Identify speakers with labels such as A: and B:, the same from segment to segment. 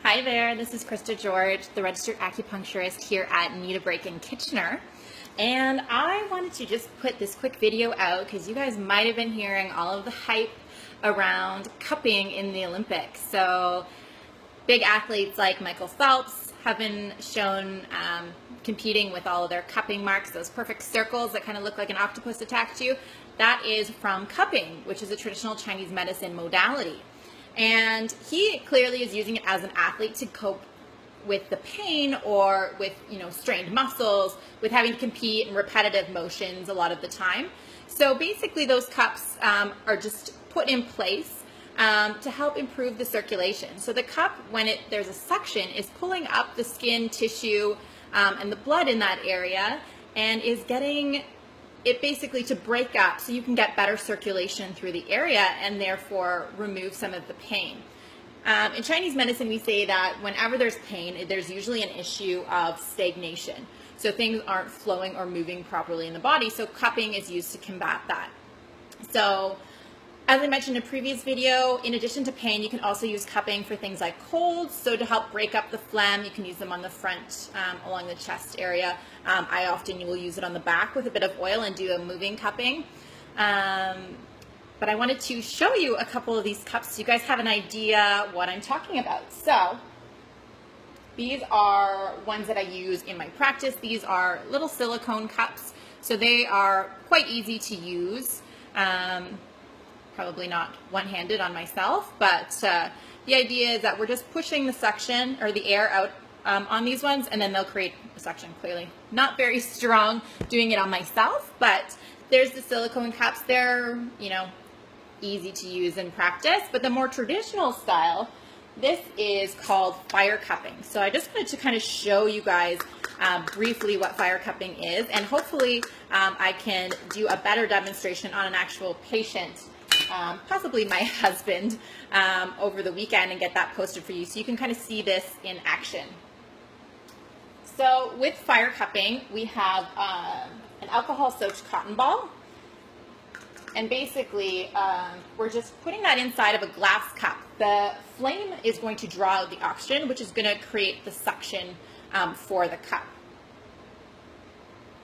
A: Hi there, this is Krista George, the registered acupuncturist here at Need a Break in Kitchener. And I wanted to just put this quick video out because you guys might have been hearing all of the hype around cupping in the Olympics. So big athletes like Michael Phelps have been shown competing with all of their cupping marks, those perfect circles that kind of look like an octopus attacked you. That is from cupping, which is a traditional Chinese medicine modality. And he clearly is using it as an athlete to cope with the pain or with, strained muscles, with having to compete in repetitive motions a lot of the time. So basically those cups are just put in place to help improve the circulation. So the cup, when there's a suction, is pulling up the skin tissue and the blood in that area and is getting it basically to break up so you can get better circulation through the area and therefore remove some of the pain. In Chinese medicine, we say that whenever there's pain, there's usually an issue of stagnation. So things aren't flowing or moving properly in the body, so cupping is used to combat that. So as I mentioned in a previous video, in addition to pain, you can also use cupping for things like colds. So to help break up the phlegm, you can use them on the front, along the chest area. I often will use it on the back with a bit of oil and do a moving cupping. But I wanted to show you a couple of these cups so you guys have an idea what I'm talking about. So these are ones that I use in my practice. These are little silicone cups. So they are quite easy to use. Probably not one-handed on myself, but the idea is that we're just pushing the suction or the air out on these ones, and then they'll create a suction. Clearly not very strong doing it on myself, but there's the silicone cups. They're, easy to use in practice, but the more traditional style, this is called fire cupping. So I just wanted to kind of show you guys briefly what fire cupping is, and hopefully I can do a better demonstration on an actual patient, possibly my husband, over the weekend, and get that posted for you so you can kind of see this in action. So with fire cupping, we have an alcohol-soaked cotton ball, and basically we're just putting that inside of a glass cup. The flame is going to draw out the oxygen, which is going to create the suction for the cup.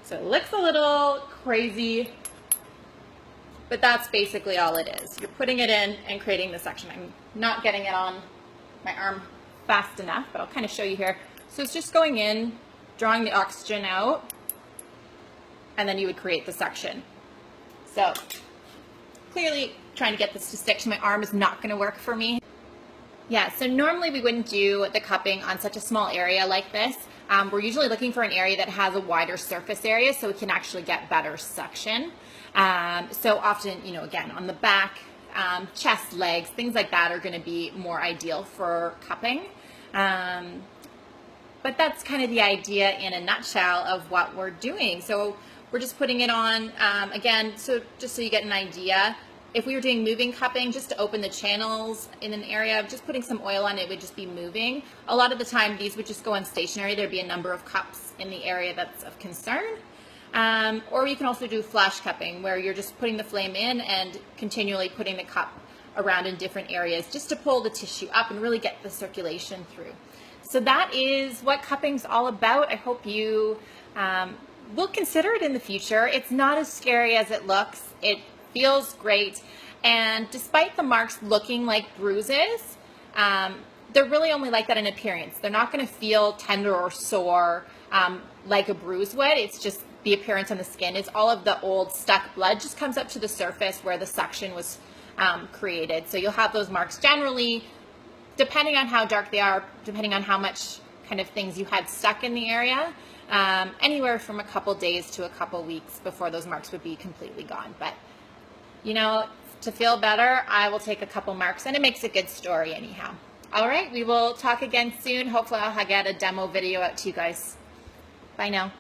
A: So it looks a little crazy, but that's basically all it is. You're putting it in and creating the suction. I'm not getting it on my arm fast enough, but I'll kind of show you here. So it's just going in, drawing the oxygen out, and then you would create the suction. So clearly trying to get this to stick to my arm is not going to work for me. Yeah, so normally we wouldn't do the cupping on such a small area like this. We're usually looking for an area that has a wider surface area so we can actually get better suction. So often, again, on the back, chest, legs, things like that are going to be more ideal for cupping. But that's kind of the idea in a nutshell of what we're doing. So we're just putting it on, again, so just so you get an idea. If we were doing moving cupping, just to open the channels in an area, just putting some oil on it would just be moving. A lot of the time, these would just go on stationary. There'd be a number of cups in the area that's of concern. Or you can also do flash cupping, where you're just putting the flame in and continually putting the cup around in different areas just to pull the tissue up and really get the circulation through. So that is what cupping's all about. I hope you will consider it in the future. It's not as scary as it looks. It feels great, and despite the marks looking like bruises, they're really only like that in appearance. They're not going to feel tender or sore like a bruise would. It's just the appearance on the skin is all of the old stuck blood just comes up to the surface where the suction was created. So you'll have those marks generally, depending on how dark they are, depending on how much kind of things you had stuck in the area, anywhere from a couple days to a couple weeks before those marks would be completely gone. But to feel better, I will take a couple marks, and it makes a good story anyhow. All right, we will talk again soon. Hopefully I'll get a demo video out to you guys. Bye now.